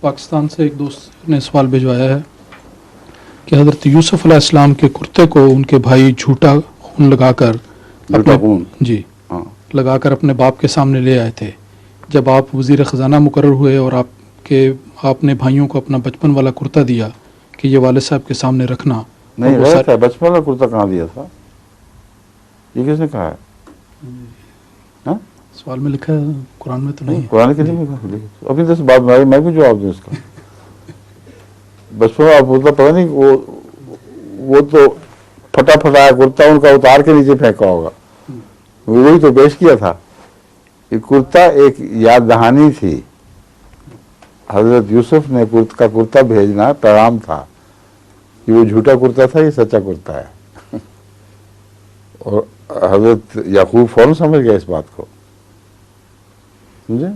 پاکستان سے ایک دوست نے سوال بھجوایا ہے کہ حضرت یوسف علیہ السلام کے کرتے کو ان کے بھائی جھوٹا خون لگا کر جی لگا کر اپنے باپ کے سامنے لے آئے تھے. جب آپ وزیر خزانہ مقرر ہوئے اور آپ نے بھائیوں کو اپنا بچپن والا کرتا دیا کہ یہ والد صاحب کے سامنے رکھنا. نہیں غلط ہے، بچپن کا کرتا کہاں دیا تھا؟ یہ کس نے کہا ہے؟ سوال میں لکھا ہے، قرآن میں تو نہیں ہے. قرآن کے لیے اپنی طرف سے بات بنائی، میں بھی جواب دوں اس کا. بچپن میں آپ کرتا پتا نہیں، وہ تو پھٹا پھٹایا کرتا ان کا اتار کے نیچے پھینکا ہوگا، وہی تو پیش کیا تھا. یہ کرتا ایک یاد دہانی تھی. حضرت یوسف نے کا کرتا بھیجنا پیغام تھا کہ وہ جھوٹا کرتا تھا، یہ سچا کرتا ہے. اور حضرت یعقوب فوراً سمجھ گئے اس بات کو، سمجھے؟